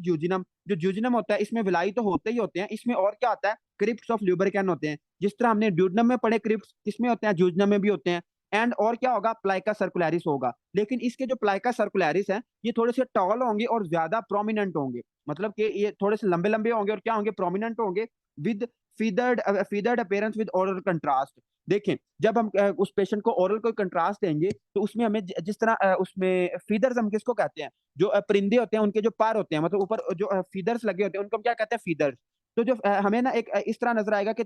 ज्यूजिनम। जो ज्यूजिनम होता है इसमें विलाई तो होते ही होते हैं, इसमें और क्या आता है, क्रिप्स ऑफ ल्यूब्रिकेन होते हैं। जिस तरह हमने ड्यूडनम में पढ़े क्रिप्स, किसमें होते हैं, ज्यूजिनम में भी होते हैं। एंड और क्या होगा, प्लाइका सर्कुलरिस होगा। लेकिन इसके जो प्लाइका सर्कुलरिस हैं ये थोड़े से टॉल होंगे और ज्यादा प्रोमिनेंट होंगे, मतलब कि ये थोड़े से लंबे लंबे होंगे और क्या होंगे, प्रोमिनेंट होंगे, with feathered appearance with oral contrast. देखें, जब हम उस पेशेंट को ओरल को कंट्रास्ट देंगे तो उसमें हमें जिस तरह उसमें फीदर्स हम किसको कहते हैं, जो परिंदे होते हैं उनके जो पर होते हैं, मतलब ऊपर जो फीदर्स लगे होते हैं उनको हम क्या कहते हैं, फीदर्स। तो जो हमें ना एक इस तरह नजर आएगा कि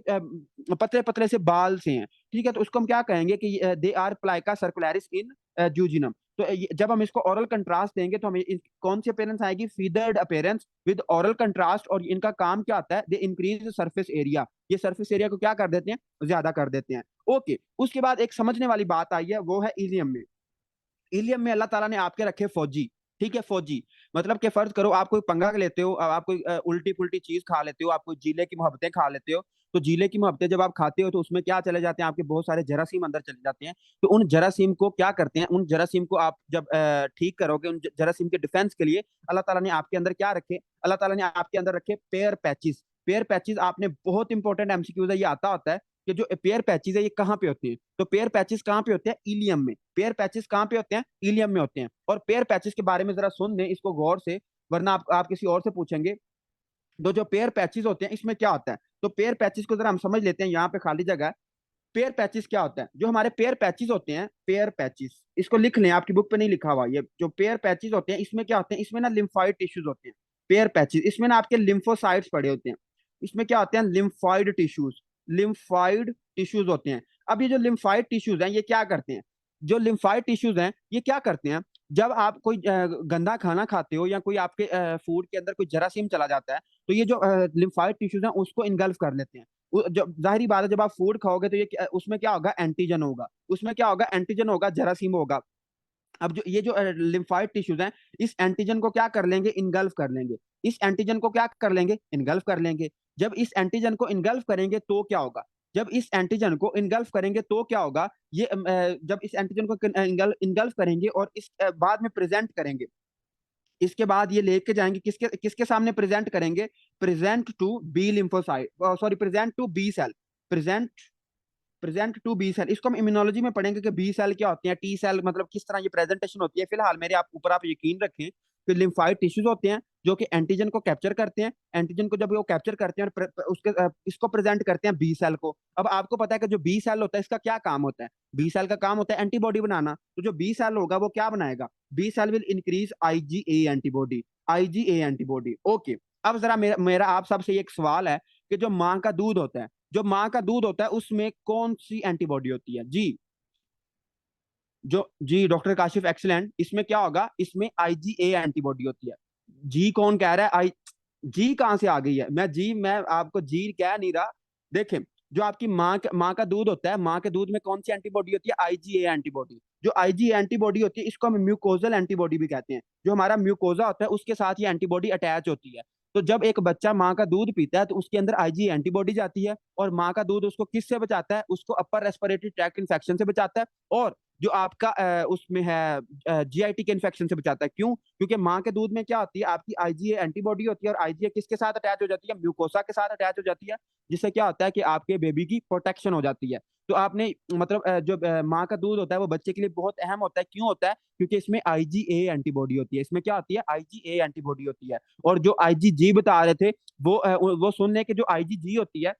पतले पतले से बाल से हैं, ठीक है, तो उसको हम क्या कहेंगे कि दे आर प्लाइका सर्कुलरिस इन जूजिनम। तो जब हम इसको ओरल कंट्रास्ट देंगे तो हमें कौन सी अपेयरेंस आएगी, फीदर्ड अपेयरेंस विद ओरल कंट्रास्ट। और इनका काम क्या आता है, दे इंक्रीज सरफेस एरिया, ये सरफेस एरिया को क्या कर देते हैं, ज्यादा कर देते हैं। ओके, उसके बाद एक समझने वाली बात आई है, वो है इलियम में। इलियम में अल्लाह ताला ने आपके रखे फौजी, ठीक है, फौजी। मतलब कि फर्ज करो आप कोई पंगा लेते हो, आप कोई उल्टी पुल्टी चीज खा लेते हो, आप कोई जीले की मोहब्बतें खा लेते हो। तो जीले की मोहब्बतें जब आप खाते हो तो उसमें क्या चले जाते हैं, आपके बहुत सारे जरासीम अंदर चले जाते हैं। तो उन जरासीम को क्या करते हैं, उन जरासीम को आप जब ठीक करोगे, उन जरासीम के डिफेंस के लिए अल्लाह ताला ने आपके अंदर क्या रखे, अल्लाह ताला ने आपके अंदर रखे पेयर पैचिस। पेयर पैचिस आपने बहुत इंपॉर्टेंट एमसीक्यूज है, ये आता होता है कि जो पेयर पैचेज है ये कहाँ पे होते हैं। तो पेयर पैचेस कहाँ पे होते हैं, इलियम में। पेयर पैचेस कहाँ पे होते हैं, इलियम में होते हैं। और पेयर पैचेस के बारे में जरा सुन लें इसको गौर से, वरना आप किसी और से पूछेंगे। तो जो पेयर पैचेस होते हैं इसमें क्या होता है, तो पेयर पैचेस को जरा हम समझ लेते हैं, यहाँ पे खाली जगह है। पेयर पैचेस क्या होता है, जो हमारे पेयर पैचेस होते हैं, पेयर पैचेस इसको लिख लें, आपकी बुक पे नहीं लिखा हुआ, ये जो पेयर पैचेस होते हैं इसमें क्या होते हैं, इसमें ना लिम्फाइड टिश्यूज होते हैं। पेयर पैचेस इसमें ना आपके लिम्फोसाइट्स पड़े होते हैं। इसमें क्या होते हैं, लिम्फाइड टिश्यूज, लिम्फाइड टिश्यूज होते हैं। अब ये जो लिम्फाइड टिश्यूज हैं ये क्या करते हैं, जो लिम्फाइड टिश्यूज हैं ये क्या करते हैं, जब आप कोई गंदा खाना खाते हो या कोई आपके फूड के अंदर कोई जरासीम चला जाता है, तो ये जो लिम्फाइड टिश्यूज हैं उसको इनगल्फ कर लेते हैं। जब जाहिर बात है जब आप फूड खाओगे तो ये उसमें क्या होगा, एंटीजन होगा, उसमें क्या होगा, एंटीजन होगा, जरासीम होगा। अब जो ये जो लिम्फाइड टिश्यूज हैं इस एंटीजन को क्या कर लेंगे, इनगल्फ कर लेंगे। इस एंटीजन को क्या कर लेंगे, इनगल्फ कर लेंगे। जब इस एंटीजन को इनगल्फ करेंगे तो क्या होगा, जब इस एंटीजन को इनगल्फ करेंगे तो क्या होगा, ये जब इस एंटीजन को इनगल्फ करेंगे और इस बाद में प्रेजेंट करेंगे, इसके बाद ये लेके जाएंगे किसके किसके सामने प्रेजेंट करेंगे, present to B lymphocyte, sorry present to B cell, present present to B cell. इसको हम इम्यूनोलॉजी में पढ़ेंगे कि बी सेल क्या होती है, टी सेल मतलब किस तरह ये प्रेजेंटेशन होती है। फिलहाल मेरे आप ऊपर आप यकीन रखें कि लिम्फाइड टिश्यूज होते हैं जो कि एंटीजन को कैप्चर करते हैं। एंटीजन को जब वो कैप्चर करते हैं और उसके इसको प्रेजेंट करते हैं बी सेल को। अब आपको पता है कि जो बी सेल होता है इसका क्या काम होता है, बी सेल का काम होता है एंटीबॉडी बनाना। तो जो बी सेल होगा वो क्या बनाएगा, B cell will increase IgA antibody, IgA antibody. Okay, अब जरा मेरा आप सबसे एक सवाल है कि जो माँ का दूध होता है, जो माँ का दूध होता है उसमें कौन सी एंटीबॉडी होती है जी, जो जी डॉक्टर काशिफ एक्सीलेंट, इसमें क्या होगा, इसमें आईजीए एंटीबॉडी होती है। जी कौन कह रहा है, आई जी कहां से आ गई है, मैं आपको जी कह नहीं रहा। देखें, जो आपकी माँ का दूध होता है, माँ के दूध में कौन सी एंटीबॉडी होती है, आईजीए एंटीबॉडी। जो आईजीए एंटीबॉडी होती है इसको हम म्यूकोजल एंटीबॉडी भी कहते हैं। जो हमारा म्यूकोजा होता है उसके साथ ये एंटीबॉडी अटैच होती है। तो जब एक बच्चा माँ का दूध पीता है तो उसके अंदर आईजी एंटीबॉडी जाती है, और माँ का दूध उसको किस से बचाता है, उसको अपर रेस्पिरेटरी ट्रैक्ट इन्फेक्शन से बचाता है, और जो आपका उसमें है जीआईटी के इन्फेक्शन से बचाता है। क्यों, क्योंकि माँ के दूध में क्या होती है, आपकी आईजीए एंटीबॉडी होती है, और आईजीए किसके साथ अटैच हो जाती है, म्यूकोसा के साथ अटैच हो जाती है। जिससे क्या होता है कि आपके बेबी की प्रोटेक्शन हो जाती है। तो आपने मतलब जो माँ का दूध होता है वो बच्चे के लिए बहुत अहम होता है। क्यों होता है, क्योंकि इसमें आईजीए एंटीबॉडी होती है, इसमें क्या होती है, आईजीए एंटीबॉडी होती है। और जो आईजीजी बता रहे थे वो सुनने के, जो आईजीजी होती है,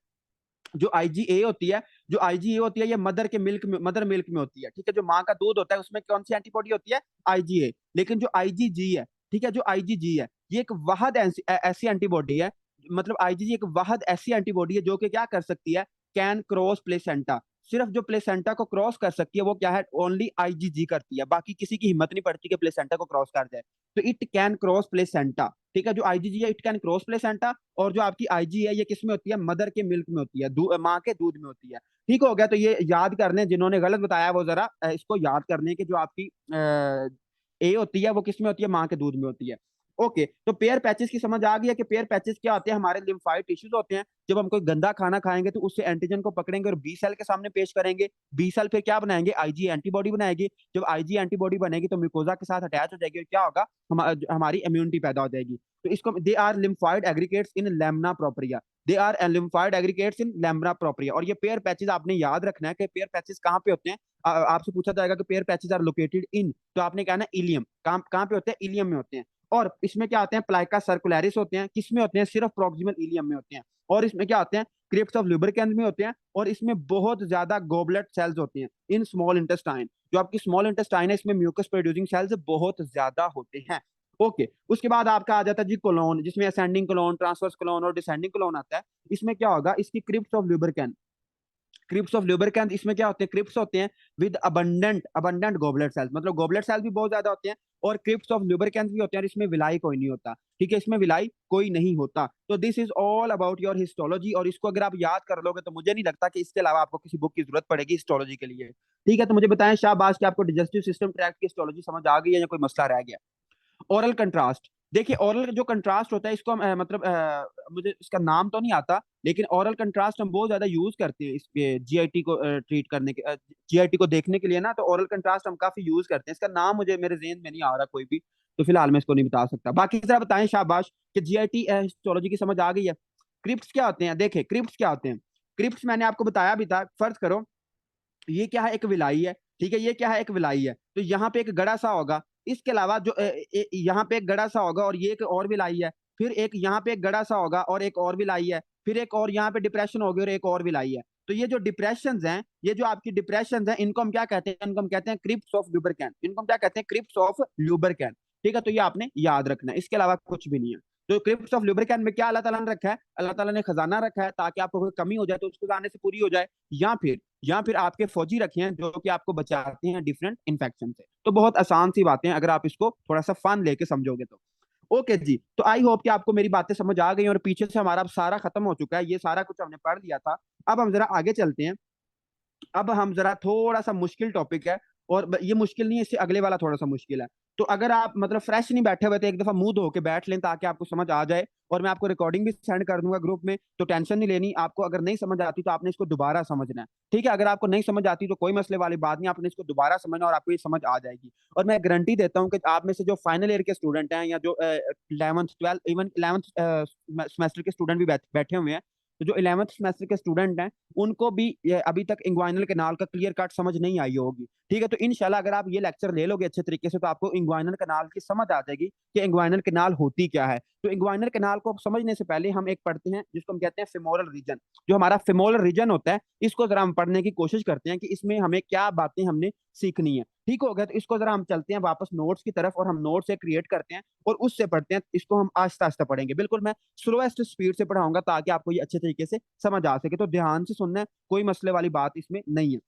जो आईजीए होती है, जो आईजीए होती है ये मदर मिल्क में होती है, ठीक है। जो माँ का दूध होता है उसमें कौन सी एंटीबॉडी होती है, आईजीए। लेकिन जो आईजीजी है, ठीक है, जो आईजीजी है ये एक वाहद ऐसी एंटीबॉडी है, मतलब आईजीजी एक वाहद ऐसी एंटीबॉडी है जो कि क्या कर सकती है, कैन क्रॉस प्लेसेंटा। सिर्फ जो प्लेसेंटा को क्रॉस कर सकती है वो क्या है, ओनली आईजीजी करती है, बाकी किसी की हिम्मत नहीं पड़ती कि प्लेसेंटा को क्रॉस कर जाए। तो इट कैन क्रॉस प्लेसेंटा, ठीक है। जो आईजीजी है इट कैन क्रॉस प्लेसेंटा, और जो आपकी आईजी है ये किस में होती है, मदर के मिल्क में होती है, माँ के दूध में होती है। ठीक हो गया, तो ये याद करने, जिन्होंने गलत बताया वो जरा इसको याद करने की, जो आपकी ए होती है वो किस में होती है, माँ के दूध में होती है। ओके, तो पेयर पैचेस की समझ आ गई है कि पेयर पैचेस क्या होते हैं, हमारे लिम्फाइड टिश्यूज होते हैं। जब हम कोई गंदा खाना खाएंगे तो उससे एंटीजन को पकड़ेंगे और बी सेल के सामने पेश करेंगे। बी सेल फिर क्या बनाएंगे, आईजी एंटीबॉडी बनाएगी। जब आईजी एंटीबॉडी बनेगी तो म्यूकोजा के साथ अटैच हो जाएगी और क्या होगा, हमारी इम्यूनिटी पैदा हो जाएगी। तो इसको they are lymphoid aggregates in lamina propria. They are lymphoid aggregates in lamina propria. और ये पेयर पैचेस आपने याद रखना है कि पेयर पैचेस कहाँ पे होते हैं। आपसे पूछा जाएगा कि Peyer patches are located in, तो आपने कहना इलियम। कहाँ पे होते हैं, इलियम में होते हैं। और इसमें क्या आते हैं, प्लाइका सर्कुलरिस होते हैं। किसमें होते हैं, सिर्फ प्रॉक्सिमल इलियम में होते हैं। और इसमें क्या होते हैं, क्रिप्स ऑफ लुब्रिकेंस में होते हैं। और इसमें बहुत ज्यादा गोबलेट सेल्स होते हैं इन स्मॉल इंटेस्टाइन। जो आपकी स्मॉल इंटेस्टाइन है इसमें म्यूकस प्रोड्यूसिंग सेल्स बहुत ज्यादा होते हैं। ओके, उसके बाद आपका आ जाता है जी कोलोन, जिसमें असेंडिंग कोलोन, ट्रांसवर्स कोलोन और डिसेंडिंग कोलोन आता है। इसमें क्या होगा, इसकी crypts of Lieberkuhn. Crypts of Lieberkuhn इसमें क्या होते हैं, क्रिप्स होते हैं with abundant abundant goblet cells, मतलब गोबलेट सेल्स भी बहुत ज्यादा होते हैं। और क्रिप्स ऑफ ल्यूबरकैंथ भी होते हैं और इसमें विलाई कोई नहीं होता। ठीक है, इसमें विलाई कोई नहीं होता। तो this is all about your histology. और इसको अगर आप याद कर लोगे तो मुझे नहीं लगता कि इसके अलावा आपको किसी बुक की जरूरत पड़ेगी हिस्टोलॉजी के लिए। ठीक है, तो मुझे बताएं शाहबाज कि आपको डाइजेस्टिव सिस्टम ट्रैक्ट की हिस्टोलॉजी समझ आ गई है या कोई मसला रह गया। ओरल कंट्रास्ट, देखिए ओरल जो कंट्रास्ट होता है इसको हम मतलब मुझे इसका नाम तो नहीं आता, लेकिन ओरल कंट्रास्ट हम बहुत ज्यादा यूज करते हैं इस जीआईटी को ट्रीट करने के, जीआईटी को देखने के लिए ना। तो ओरल कंट्रास्ट हम काफी यूज करते हैं। इसका नाम मुझे मेरे जेहन में नहीं आ रहा कोई भी, तो फिलहाल मैं इसको नहीं बता सकता। बाकी जरा बताएं शाबाश कि जीआईटी हिस्टोलॉजी की समझ आ गई है। क्रिप्स क्या होते हैं, देखे क्रिप्स क्या होते हैं। क्रिप्स मैंने आपको बताया भी था। फर्ज करो ये क्या है, एक विलाई है। ठीक है, ये क्या है, एक विलाई है। तो यहाँ पे एक गड़ा सा होगा। इसके अलावा जो यहाँ पे एक गड़ा सा होगा और ये एक और विलाई है। फिर एक यहाँ पे एक गड़ा सा होगा और एक और विलाई है। फिर एक और यहाँ पे डिप्रेशन होगी और एक और विलाई है। तो ये जो डिप्रेशन हैं, ये जो आपकी डिप्रेशन हैं, इनको हम क्या कहते हैं, इनको हम कहते हैं क्रिप्स ऑफ ल्यूबरकैन। इनको हम क्या कहते हैं, क्रिप्स ऑफ ल्यूबरकैन। ठीक है, तो ये आपने याद रखना है, इसके अलावा कुछ भी नहीं है। तो क्रिप्स ऑफ ल्यूबरकैन में क्या अल्लाह ताला ने रखा है, अल्लाह ताला ने खजाना रखा है ताकि आपको कोई कमी हो जाए तो उसको जाने से पूरी हो जाए। या फिर आपके फौजी रखे हैं जो कि आपको बचाते हैं डिफरेंट इन्फेक्शन से। तो बहुत आसान सी बातें हैं अगर आप इसको थोड़ा सा फन लेके समझोगे तो। ओके जी, तो आई होप कि आपको मेरी बातें समझ आ गई और पीछे से हमारा अब सारा खत्म हो चुका है, ये सारा कुछ हमने पढ़ लिया था। अब हम जरा आगे चलते हैं। अब हम जरा थोड़ा सा मुश्किल टॉपिक है, और ये मुश्किल नहीं है, इससे अगले वाला थोड़ा सा मुश्किल है। तो अगर आप मतलब फ्रेश नहीं बैठे हुए तो एक दफा मुंह धो के बैठ लें ताकि आपको समझ आ जाए। और मैं आपको रिकॉर्डिंग भी सेंड कर दूंगा ग्रुप में, तो टेंशन नहीं लेनी। आपको अगर नहीं समझ आती तो आपने इसको दोबारा समझना है। ठीक है, अगर आपको नहीं समझ आती तो कोई मसले वाली बात नहीं, आपने इसको दोबारा समझना और आपको ये समझ आ जाएगी। और मैं गारंटी देता हूँ कि आप में से जो फाइनल ईयर के स्टूडेंट हैं या जो 11th 12th even 11th semester के स्टूडेंट भी बैठे हुए हैं, तो जो 11th सेमेस्टर के स्टूडेंट हैं उनको भी अभी तक इंग्वाइनल कैनाल का क्लियर कट समझ नहीं आई होगी। ठीक है, तो इंशाल्लाह अगर आप ये लेक्चर ले लोगे अच्छे तरीके से तो आपको इंग्वाइनल कैनाल की समझ आ जाएगी कि इंग्वाइनल कैनाल होती क्या है। तो इंग्वाइनल कैनाल को समझने से पहले हम एक पढ़ते हैं जिसको हम कहते हैं फेमोरल रीजन। जो हमारा फेमोरल रीजन होता है इसको जरा हम पढ़ने की कोशिश करते हैं कि इसमें हमें क्या बातें हमने सीखनी है। ठीक हो गया, तो इसको जरा हम चलते हैं वापस नोट्स की तरफ और हम नोट्स से क्रिएट करते हैं और उससे पढ़ते हैं। इसको हम आस्ता आस्ता पढ़ेंगे, बिल्कुल मैं स्लोएस्ट स्पीड से पढ़ाऊंगा ताकि आपको ये अच्छे तरीके से समझ आ सके। तो ध्यान से सुनना है, कोई मसले वाली बात इसमें नहीं है।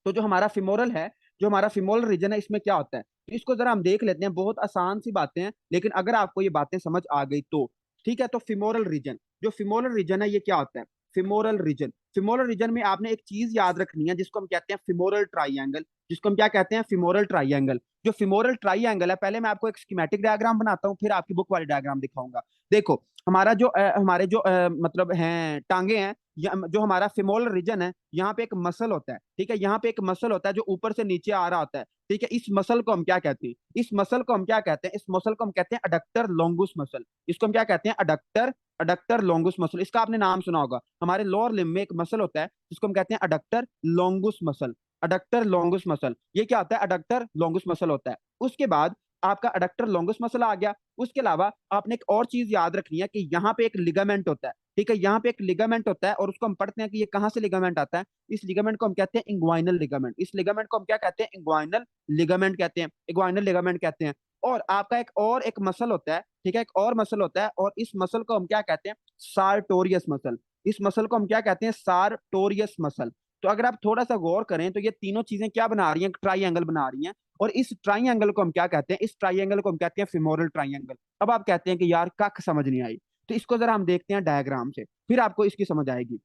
तो जो हमारा फिमोरल है, जो हमारा फिमोरल रीजन है, इसमें क्या होता है तो इसको जरा हम देख लेते हैं। बहुत आसान सी बातें हैं, लेकिन अगर आपको ये बातें समझ आ गई तो ठीक है। तो फिमोरल रीजन, जो फिमोरल रीजन है ये क्या होता है, फिमोरल रीजन। फिमोरल रीजन में आपने एक चीज याद रखनी है जिसको हम कहते हैं फिमोरल ट्राइएंगल। जिसको हम क्या कहते हैं, फिमोरल ट्राइएंगल। जो फिमोरल ट्राइएंगल है, पहले मैं आपको एक स्कीमेटिक डायग्राम बनाता हूँ फिर आपकी बुक वाली डायग्राम दिखाऊंगा। देखो हमारा जो हमारे जो मतलब हैं टांगे हैं, जो हमारा फिमोरल रीजन है, यहाँ पे एक मसल होता है। ठीक है, यहाँ पे एक मसल होता है जो ऊपर से नीचे आ रहा होता है। ठीक है, इस मसल को हम क्या कहते हैं, इस मसल को हम क्या कहते हैं, इस मसल को हम कहते हैं अडक्टर लॉन्गुस मसल। इसको हम क्या कहते हैं, अडक्टर अडक्टर लॉन्गुस मसल। इसका आपने नाम सुना होगा, हमारे लोअर लिम्ब में एक मसल होता है जिसको हम कहते हैं adductor longus muscle. Adductor longus muscle, ये क्या होता है, अडक्टर लॉन्गुस मसल होता है। उसके बाद आपका अडक्टर लॉन्गुस मसल आ गया। उसके अलावा आपने एक और चीज याद रखनी है कि यहाँ पे एक लिगामेंट होता है। ठीक है, यहाँ पे एक लिगामेंट होता है और उसको हम पढ़ते हैं कि ये कहाँ से लिगामेंट आता है। इस लिगामेंट को हम कहते हैं इंग्वाइनल लिगामेंट। इस लिगामेंट को हम क्या कहते हैं, इंग्वाइनल लिगामेंट कहते हैं, इंग्वाइनल लिगामेंट कहते हैं। और आपका एक मसल होता है। ठीक है, एक और मसल होता है और इस मसल को हम क्या कहते हैं, सार्टोरियस मसल। इस मसल को हम क्या कहते हैं, सार्टोरियस मसल। तो अगर आप थोड़ा सा गौर करें तो ये तीनों चीजें क्या बना रही हैं, ट्राइएंगल बना रही हैं। और इस ट्राइएंगल को हम क्या कहते हैं, इस ट्राइएंगल को हम कहते हैं फिमोरल ट्राइएंगल। अब आप कहते हैं कि यार कख समझ नहीं आई, तो इसको जरा हम देखते हैं डायग्राम से, फिर आपको इसकी समझ आएगी।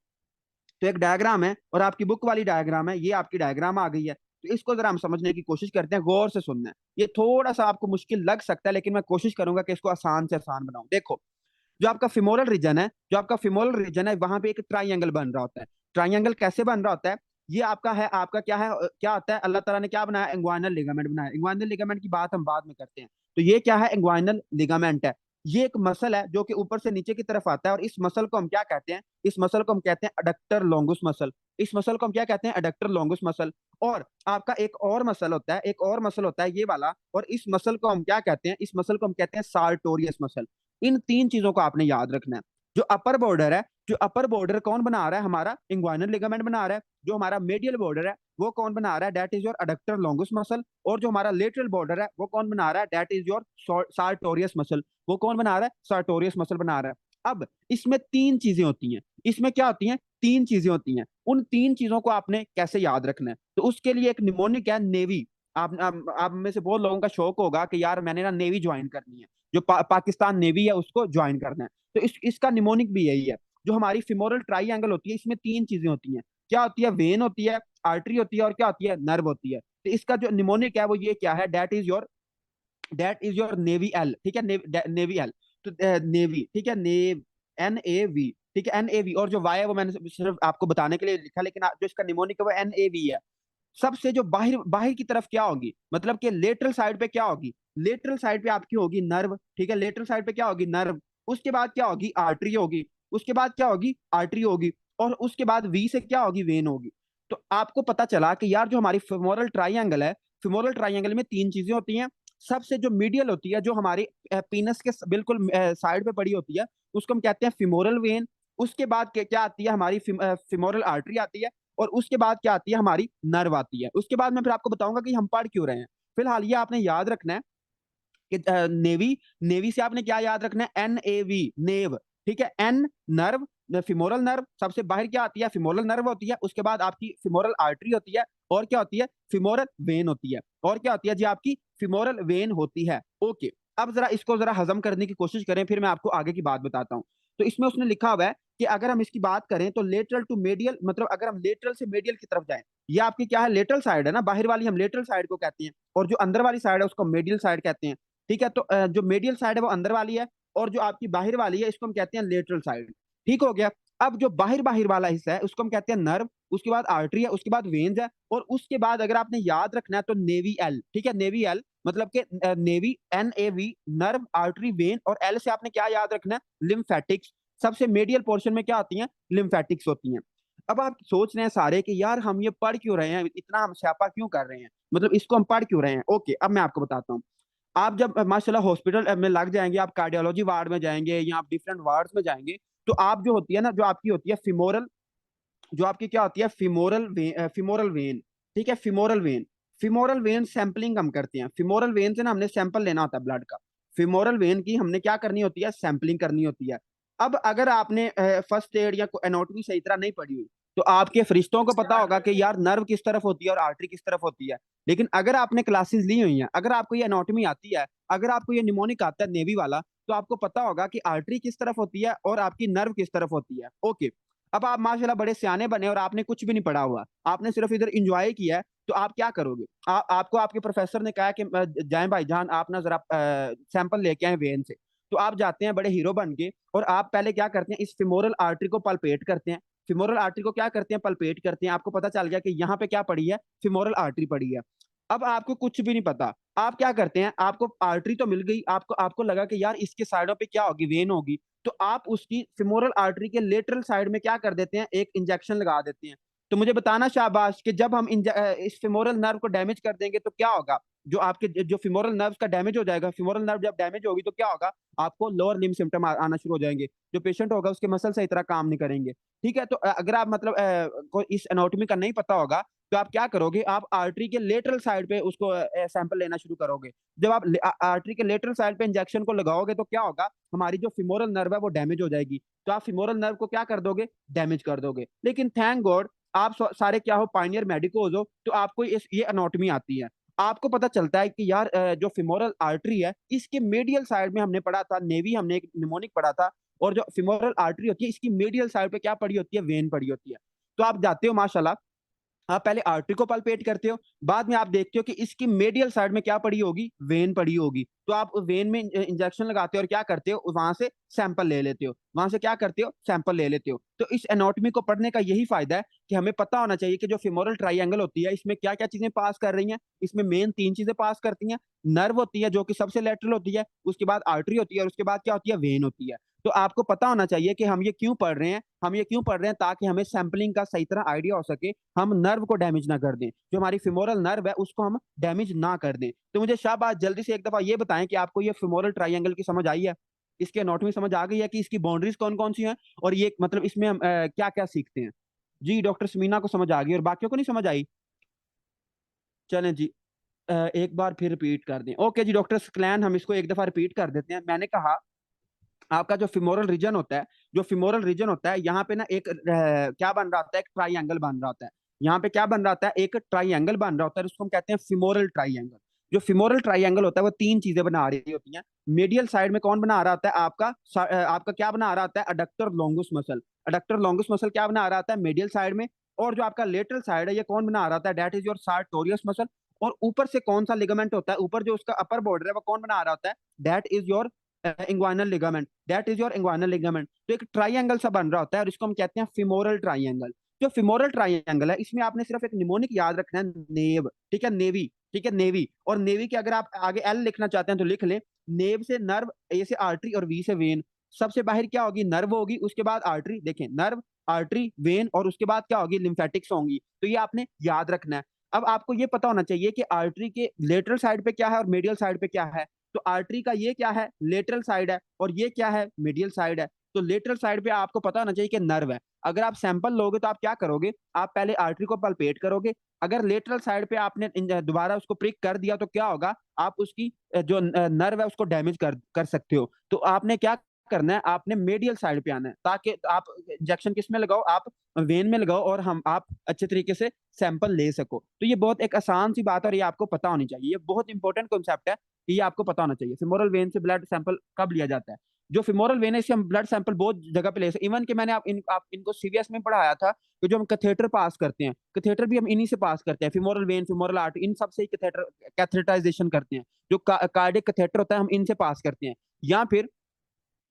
तो एक डायग्राम है और आपकी बुक वाली डायग्राम है, ये आपकी डायग्राम आ गई है। तो इसको जरा हम समझने की कोशिश करते हैं, गौर से सुनना है। ये थोड़ा सा आपको मुश्किल लग सकता है, लेकिन मैं कोशिश करूंगा कि इसको आसान से आसान बनाऊं। देखो, जो आपका फिमोरल रीजन है, जो आपका फिमोरल रीजन है, वहां पे एक ट्राइंगल बन रहा होता है। ट्राइंगल कैसे बन रहा होता है? ये आपका है, आपका क्या है, क्या होता है, अल्लाह ताला ने क्या बनाया, इंग्वाइनल लिगामेंट बनाया। इंग्वाइनल लिगामेंट की बात हम बाद में करते हैं। तो ये क्या है, इंग्वाइनल लिगामेंट है। ये एक मसल है जो कि ऊपर से नीचे की तरफ आता है, और इस मसल को हम क्या कहते हैं, इस मसल को हम कहते हैं अडक्टर लॉन्गुस मसल। इस मसल को हम क्या कहते हैं, अडक्टर लॉन्गुस मसल। और आपका एक और मसल होता है, एक और मसल होता है ये वाला, और इस मसल को हम क्या कहते हैं, इस मसल को हम कहते हैं सार्टोरियस मसल। इन तीन चीजों को आपने याद रखना है। जो अपर बॉर्डर है, जो अपर बॉर्डर कौन बना रहा है, हमारा इंग्वाइनल लिगामेंट बना रहा है। जो हमारा मीडियल बॉर्डर है वो कौन बना रहा है, that is your adductor longus muscle. और जो हमारा लेटरल बॉर्डर है वो कौन बना रहा है, that is your sartorius muscle. वो कौन बना रहा है, सार्टोरियस मसल बना रहा है। अब इसमें तीन चीजें होती हैं, इसमें क्या होती हैं, तीन चीजें होती हैं। उन तीन चीजों को आपने कैसे याद रखना है, तो उसके लिए एक निमोनिक है, नेवी। आप में से बहुत लोगों का शौक होगा कि यार मैंने ना नेवी ज्वाइन करनी है, जो पाकिस्तान नेवी है उसको ज्वाइन करना है। तो इसका निमोनिक भी यही है। जो हमारी फिमोरल ट्राइंगल होती है, इसमें तीन चीजें होती हैं। क्या होती है, वेन होती है, आर्टरी होती है, और क्या होती है, नर्व होती है। तो इसका जो निमोनिक है वो ये क्या है, that is your navy L, ठीक है, नेवी एल। तो नेवी, ठीक है, NAV, ठीक है, NAV। और जो वाई है वो मैंने सिर्फ आपको बताने के लिए लिखा, लेकिन जो इसका निमोनिक है वो NAV है। सबसे जो बाहर बाहर की तरफ क्या होगी, मतलब कि लेटरल साइड पे क्या होगी, लेटरल साइड पे आपकी होगी नर्व, ठीक है, लेटरल साइड पे क्या होगी, नर्व। उसके बाद क्या होगी, आर्टरी होगी। उसके बाद क्या होगी, आर्टरी होगी। और उसके बाद वी से क्या होगी, वेन होगी। तो आपको पता चला कि यार जो हमारी फिमोरल ट्राइंगल है, फिमोरल ट्राइंगल में तीन चीजें होती हैं। सबसे जो मीडियल होती है, जो हमारी पीनस के बिल्कुल साइड पे पड़ी होती है, उसको हम कहते हैं फिमोरल वेन। उसके बाद क्या आती है, हमारी फिमोरल आर्टरी आती है। और उसके बाद क्या आती है, हमारी नर्व आती है। उसके बाद मैं फिर आपको बताऊंगा कि हम पढ़ क्यों रहे हैं। फिलहाल ये आपने याद रखना है कि नेवी, नेवी से आपने क्या याद रखना है, NAV, नेव, ठीक है। एन, नर्व, फिमोरल नर्व, सबसे बाहर क्या आती है, फिमोरल नर्व होती है। उसके बाद आपकी फिमोरल आर्टरी होती है, और क्या होती है, फिमोरल वेन होती है। और क्या होती है जी, आपकी फिमोरल वेन होती है। ओके, अब जरा इसको जरा हजम करने की कोशिश करें, फिर मैं आपको आगे की बात बताता हूँ। तो इसमें उसने लिखा हुआ है कि अगर हम इसकी बात करें तो लेटरल टू मेडियल, मतलब अगर हम लेटरल से मेडियल की तरफ जाएं, ये आपकी क्या है, लेटरल साइड है ना, बाहर वाली हम लेटरल साइड को कहते हैं, और जो अंदर वाली साइड है उसको मेडियल साइड कहते हैं। ठीक है, तो जो मेडियल साइड है वो अंदर वाली है, और जो आपकी बाहर वाली है इसको हम कहते हैं लेटरल साइड। ठीक हो गया। अब जो बाहर बाहर वाला हिस्सा है उसको हम कहते हैं नर्व। उसके बाद आर्टरी है, उसके बाद वेन्स है, और उसके बाद अगर आपने याद रखना है तो नेवी एल, ठीक है, नेवी एल, मतलब कि navy, NAV, nerve, artery, when, और एल से आपने क्या याद रखना है, लिम्फेटिक्स। सबसे मेडियल पोर्शन में क्या आती हैं, लिम्फेटिक्स होती हैं। अब आप सोच रहे हैं सारे कि यार हम ये पढ़ क्यों रहे हैं, इतना हम स्यापा क्यों कर रहे हैं, मतलब इसको हम पढ़ क्यों रहे हैं। ओके, अब मैं आपको बताता हूँ। आप जब माशाल्लाह हॉस्पिटल में लग जाएंगे, आप कार्डियोलॉजी वार्ड में जाएंगे या आप डिफरेंट वार्ड्स में जाएंगे, तो आप जो होती है ना, जो आपकी होती है फिमोरल, जो आपकी क्या होती है, फिमोरल वेन, ठीक है, femoral when. Femoral when sampling हम करते हैं, फिमोरल वेन से ना हमने सैंपल लेना होता है ब्लड का। फिमोरल वेन की हमने क्या करनी होती है, सैंपलिंग करनी होती है। अब अगर आपने फर्स्ट एड या एनाटॉमी सही तरह नहीं पढ़ी हुई, तो आपके फरिश्तों को पता होगा कि यार नर्व किस तरफ होती है और आर्टरी किस तरफ होती है। लेकिन अगर आपने क्लासेस ली हुई हैं, अगर आपको ये एनाटॉमी आती है, अगर आपको ये निमोनिक आता है नेवी वाला, तो आपको पता होगा कि आर्टरी किस तरफ होती है और आपकी नर्व किस तरफ होती है। ओके, अब आप माशाल्लाह बड़े सियाने बने और आपने कुछ भी नहीं पढ़ा हुआ, आपने सिर्फ इधर इंजॉय किया है, तो आप क्या करोगे, आपको आपके प्रोफेसर ने कहा कि जाएं भाईजान आप ना जरा सैंपल लेके आए वेन से। तो आप जाते हैं बड़े हीरो बन के, और आप पहले क्या करते हैं, इस फिमोरल आर्टरी को पल्पेट करते हैं। फिमोरल आर्टरी को क्या करते हैं, पल्पेट करते हैं। आपको पता चल गया कि यहाँ पे क्या पड़ी है, फिमोरल आर्टरी पड़ी है। अब आपको कुछ भी नहीं पता, आप क्या करते हैं, आपको आर्टरी तो मिल गई, आपको आपको लगा कि यार इसके साइडों पे क्या होगी, वेन होगी। तो आप उसकी फिमोरल आर्टरी के लेटरल साइड में क्या कर देते हैं, एक इंजेक्शन लगा देते हैं। तो मुझे बताना शाबाश कि जब हम इस फिमोरल नर्व को डैमेज कर देंगे तो क्या होगा, जो आपके जो फिमोरल नर्व का डैमेज हो जाएगा, फिमोरल नर्व जब डैमेज होगी तो क्या होगा, आपको लोअर लिम्ब सिम्टम आना शुरू हो जाएंगे। जो पेशेंट होगा उसके मसल सही तरह काम नहीं करेंगे। ठीक है, तो अगर आप मतलब को इस एनाटॉमी का नहीं पता होगा, तो आप क्या करोगे, आप आर्टरी के लेटरल साइड पे उसको सैंपल लेना शुरू करोगे। जब आप आर्टरी के लेटरल साइड पे इंजेक्शन को लगाओगे तो क्या होगा, हमारी जो फिमोरल नर्व है वो डैमेज हो जाएगी। तो आप फिमोरल नर्व को क्या कर दोगे, डैमेज कर दोगे। लेकिन थैंक गॉड आप सारे क्या हो, पाइनियर मेडिकोज हो, तो आपको ये एनाटॉमी आती है। आपको पता चलता है कि यार जो फिमोरल आर्टरी है इसके मेडियल साइड में हमने पढ़ा था, नेवी हमने एक निमोनिक पढ़ा था, और जो फिमोरल आर्टरी होती है इसकी मेडियल साइड पे क्या पड़ी होती है, वेन पड़ी होती है। तो आप जाते हो माशाल्लाह, आप पहले आर्टरी को पल्पेट करते हो, बाद में आप देखते हो कि इसकी मेडियल साइड में क्या पड़ी होगी, वेन पड़ी होगी, तो आप वेन में इंजेक्शन लगाते हो और क्या करते हो, वहां से सैंपल ले लेते हो, वहां से क्या करते हो, सैंपल ले लेते हो। तो इस एनाटॉमी को पढ़ने का यही फायदा है कि हमें पता होना चाहिए कि जो फीमोरल ट्राइंगल होती है इसमें क्या क्या चीजें पास कर रही हैं। इसमें मेन 3 चीजें पास करती हैं। नर्व होती है जो कि सबसे लेटरल होती है, उसके बाद आर्टरी होती है और उसके बाद क्या होती है, वेन होती है। तो आपको पता होना चाहिए कि हम ये क्यों पढ़ रहे हैं, हम ये क्यों पढ़ रहे हैं, ताकि हमें सैंपलिंग का सही तरह आइडिया हो सके, हम नर्व को डैमेज ना कर दें, जो हमारी फिमोरल नर्व है उसको हम डैमेज ना कर दें। तो मुझे शाबाश, जल्दी से एक दफा ये बताएं कि आपको ये फिमोरल ट्राइंगल की समझ आई है, इसके एनाटॉमी समझ आ गई है कि इसकी बाउंड्रीज कौन कौन सी हैं, और ये मतलब इसमें हम क्या क्या सीखते हैं। जी डॉक्टर समीना को समझ आ गई और बाकियों को नहीं समझ आई? चलें जी, एक बार फिर रिपीट कर दें। ओके जी डॉक्टर स्क्लैन, हम इसको एक दफा रिपीट कर देते हैं। मैंने कहा आपका जो फिमोरल रीजन होता है, जो फिमोरल रीजन होता है, यहाँ पे ना एक क्या बन रहा होता है, एक ट्राइंगल बन रहा होता है। यहाँ पे क्या बन रहा होता है, एक ट्राइंगल बन रहा होता है, उसको हम कहते हैं फिमोरल ट्राइंगल। जो फिमोरल ट्राइंगल होता है वो 3 चीजें बना रही होती हैं। मीडियल साइड में कौन बना रहा होता है, आपका क्या बना रहा होता है, adductor longus muscle. Adductor longus muscle क्या बना रहा होता है, मीडियल साइड में। और जो आपका लेटरल साइड है ये कौन बना रहा होता है, that is your sartorius muscle. और ऊपर से कौन सा लिगामेंट होता है, ऊपर जो उसका अपर बॉर्डर है वो कौन बना रहा होता है, that is your inguinal ligament, that is your inguinal ligament. तो एक ट्राइंगल सा बन रहा होता है और इसको हम कहते हैं फिमोरल ट्राइंगल। जो फिमोरल ट्राइंगल है इसमें आपने सिर्फ एक निमोनिक याद रखना है, नेव, ठीक है, नेवी, ठीक है, नेवी। और नेवी के अगर आप आगे एल लिखना चाहते हैं तो लिख लें। नेव से नर्व, ए से आर्टरी और वी से वेन। सबसे बाहर क्या होगी, नर्व होगी, उसके बाद आर्टरी, देखें नर्व, आर्टरी, वेन, और उसके बाद क्या होगी, लिम्फेटिक्स होंगी। तो ये आपने याद रखना है। अब आपको ये पता होना चाहिए कि आर्टरी के लेटरल साइड पे क्या है और मीडियल साइड पे क्या है। तो आर्टरी का ये क्या है, लेटरल साइड है, और ये क्या है, मीडियल साइड है। तो लेटरल साइड पे आपको पता होना चाहिए कि नर्व है। अगर आप सैंपल लोगे तो आप क्या करोगे, आप पहले आर्टरी को पल्पेट करोगे। अगर लेटरल साइड पे आपने दोबारा उसको प्रिक कर दिया तो क्या होगा, आप उसकी जो नर्व है उसको डैमेज कर कर सकते हो। तो आपने क्या करना है, आपने मेडियल साइड पे आना है, ताकि आप इंजेक्शन किस में लगाओ, आप वेन में लगाओ, और हम आप अच्छे तरीके से सैंपल ले सको। तो ये बहुत एक आसान सी बात है और ये आपको पता होनी चाहिए, ये बहुत इंपॉर्टेंट कॉन्सेप्ट है कि ये आपको पता होना चाहिए। फिमोरल वेन से ब्लड सैंपल कब लिया जाता है, जो फिमोरल वेन है इससे हम ब्लड सैंपल बहुत जगह पे ले सकते। इवन कि मैंने आप इनको सीवीएस में पढ़ाया था कि जो हम कैथेटर पास करते हैं, कैथेटर भी हम इन्हीं से पास करते हैं, फिमोरल वेन, फिमोरल आर्टरी, इन सब से कैथेटर कैथेटराइजेशन करते हैं। जो कार्डियक कैथेटर होता है हम इनसे पास करते हैं।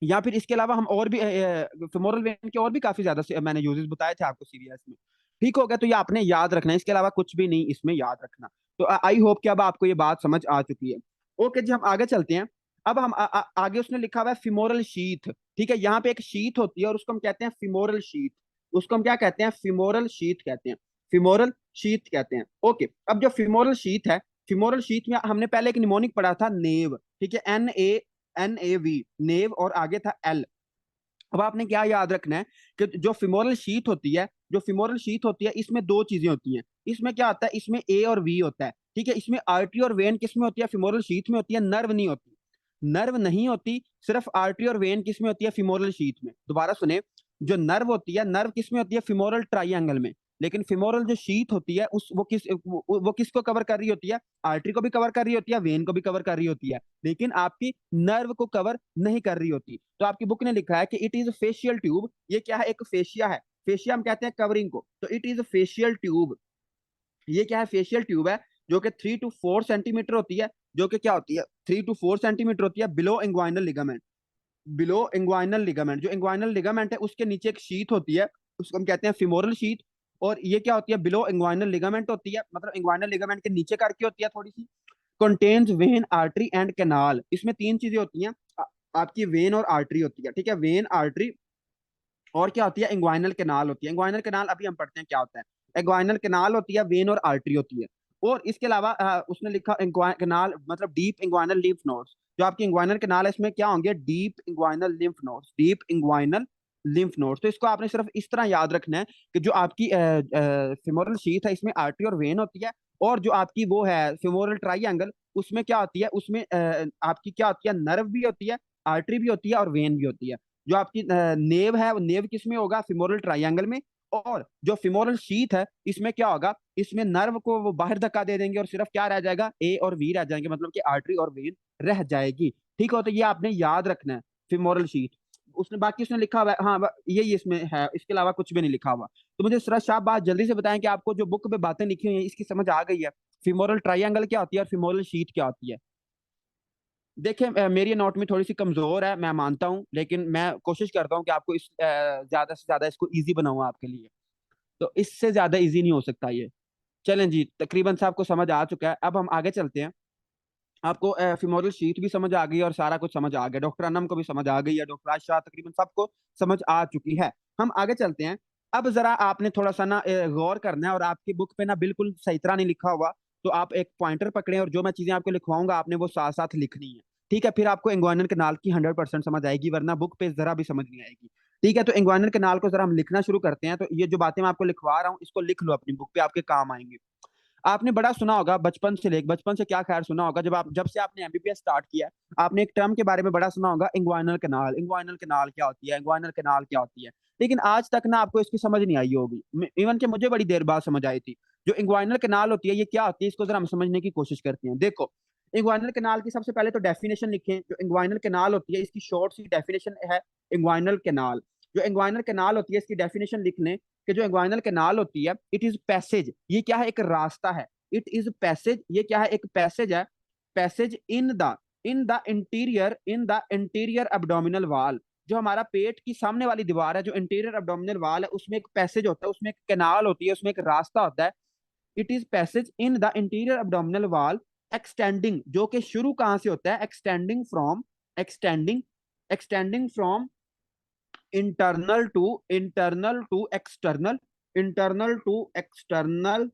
या फिर इसके अलावा हम और भी फिमोरल वेन के और भी काफी ज्यादा मैंने यूजेस बताए थे आपको सीवीएस में। ठीक हो गया, तो ये आपने याद रखना है, इसके अलावा कुछ भी नहीं इसमें याद रखना। तो आई होप कि अब आपको ये बात समझ आ चुकी है। ओके जी, हम आगे चलते हैं। अब हम आगे उसने लिखा हुआ है फिमोरल शीथ। ठीक है, यहाँ पे एक शीथ होती है और उसको हम कहते हैं फिमोरल शीथ। उसको हम क्या कहते हैं, फिमोरल शीथ कहते हैं, फिमोरल शीथ कहते हैं। ओके, अब जो फिमोरल शीथ है, फिमोरल शीथ में हमने पहले एक निमोनिक पढ़ा था, नेव, ठीक है, NAV, नेव, और आगे था एल। अब आपने क्या याद रखना है कि जो फिमोरल शीथ होती है, जो फिमोरल शीथ होती है इसमें 2 चीजें होती हैं। इसमें क्या होता है, इसमें ए और वी होता है, ठीक है। इसमें आर्टरी और वेन किस में होती है, फिमोरल शीथ में होती है, नर्व नहीं होती, नर्व नहीं होती। सिर्फ आर्टरी और वेन किस में होती है, फिमोरल शीथ में। दोबारा सुने, जो नर्व होती है, नर्व किस में होती है, फिमोरल ट्राइंगल में। लेकिन फिमोरल जो शीथ होती है उस वो किसको कवर कर रही होती है, आर्टरी को भी कवर कर रही होती है, वेन को भी कवर कर रही होती है, लेकिन आपकी नर्व को कवर नहीं कर रही होती। तो आपकी बुक ने लिखा है कि इट इज फेशियल ट्यूब। ये क्या है, एक फेशिया है। फेशिया हम कहते हैं कवरिंग को, तो इट इज फेशियल ट्यूब। ये क्या है, फेशियल ट्यूब है, जो कि 3 to 4 सेंटीमीटर होती है, जो कि क्या होती है, 3 to 4 सेंटीमीटर होती है, below inguinal ligament. Below inguinal ligament, जो इंग्वाइनल लिगामेंट है उसके नीचे एक शीथ होती है, उसको हम कहते हैं फिमोरल शीथ। और ये क्या होती है, बिलो इंग्वाइनल लिगामेंट होती है, मतलब इंग्वाइनल लिगामेंट के नीचे करके होती है थोड़ी सी। Contains vein, artery and canal. इसमें 3 चीजें होती हैं, आपकी वेन और आर्टरी होती है, ठीक है, वेन, आर्टरी, और क्या होती है, इंग्वाइनल कैनाल होती है। इंग्वाइनल कैनाल अभी हम पढ़ते हैं क्या होता है। इंग्वाइनल कैनाल होती है, वेन और आर्टरी होती है। और इसके अलावा उसने लिखा कैनाल मतलब डीप इंग्वाइनल लिम्फ नोड्स। जो आपकी इंग्वाइनल कैनाल है इसमें क्या होंगे, deep inguinal lymph nodes, deep inguinal lymph nodes. तो इसको आपने सिर्फ इस तरह याद रखना है कि जो आपकी फिमोरल शीथ है इसमें आर्टरी और वेन होती है, और जो आपकी वो है फिमोरल ट्राइंगल, उसमें क्या होती है, उसमें आपकी क्या होती है, नर्व भी होती है, आर्टरी भी होती है और वेन भी होती है। जो आपकी नेव है वो नेव किस में होगा, फिमोरल ट्राइंगल में। और जो फिमोरल शीथ है इसमें क्या होगा, इसमें नर्व को वो बाहर धक्का दे देंगे और सिर्फ क्या रह जाएगा, ए और वी रह जाएंगे, मतलब कि आर्टरी और वेन रह जाएगी। ठीक हो, तो ये आपने याद रखना है, फिमोरल शीथ। उसने बाकी उसने लिखा हुआ है, हाँ यही इसमें है, इसके अलावा कुछ भी नहीं लिखा हुआ। तो मुझे सर शाह बात जल्दी से बताएं कि आपको जो बुक पे बातें लिखी हुई हैं इसकी समझ आ गई है? फिमोरल ट्रायंगल क्या होती है और फिमोरल शीट क्या होती है? देखिए मेरी एनाटॉमी थोड़ी सी कमजोर है, मैं मानता हूँ, लेकिन मैं कोशिश करता हूँ कि आपको इस ज्यादा से ज्यादा इसको इजी बनाऊं आपके लिए। तो इससे ज्यादा इजी नहीं हो सकता ये। चलें जी, तकरीबन से आपको समझ आ चुका है, अब हम आगे चलते हैं। आपको फिमोरल शीट भी समझ आ गई और सारा कुछ समझ आ गया, डॉक्टर अनम को भी समझ आ गई है, डॉक्टर आशा, तकरीबन सबको समझ आ चुकी है। हम आगे चलते हैं। अब जरा आपने थोड़ा सा ना गौर करना है, और आपकी बुक पे ना बिल्कुल सही तरह नहीं लिखा हुआ, तो आप एक पॉइंटर पकड़े और जो मैं चीजें आपको लिखवाऊंगा आपने वो साथ साथ लिखनी है। ठीक है, फिर आपको इंग्वानल कैनाल की 100% समझ आएगी, वरना बुक पे जरा भी समझ नहीं आएगी। ठीक है, तो इंग्वानल कैनाल को जरा हम लिखना शुरू करते हैं। तो ये जो बातें मैं आपको लिखवा रहा हूँ इसको लिख लो अपनी बुक पे, आपके काम आएंगे। आपने बड़ा सुना होगा बचपन से क्या खैर सुना होगा, जब से आपने एमबीबीएस स्टार्ट किया है, आपने एक टर्म के बारे में बड़ा सुना होगा, इंग्वाइनल कैनाल। इंग्वाइनल कैनाल क्या होती है, इंग्वाइनल कैनाल क्या होती है? लेकिन आज तक ना आपको इसकी समझ नहीं आई होगी, इवन कि मुझे बड़ी देर बाद समझ आई थी। जो इंग्वाइनल कैनाल होती है ये क्या होती है, इसको जरा हम समझने की कोशिश करते हैं। देखो, इंग्वाइनल कैनाल की सबसे पहले तो डेफिनेशन लिखें। जो इंग्वाइनल कैनाल होती है इसकी शॉर्ट सी डेफिनेशन है इंग्वाइनल कैनाल। जो इंग्वाइनल कैनाल होती है इसकी डेफिनेशन लिख लें कि जो इंग्वाइनल कैनाल होती है, इट इज पैसेज, ये क्या है, एक रास्ता है। इट इज पैसेज, ये क्या है, एक पैसेज है। Passage in the interior abdominal वाल। जो हमारा पेट की सामने वाली दीवार है, जो इंटीरियर एब्डोमिनल वाल है, उसमें एक पैसेज होता है, उसमें एक कैनाल होती है, उसमें एक रास्ता होता है। It is passage in the interior abdominal wall extending, जो कि शुरू कहां से होता है, extending extending from internal to external, internal to external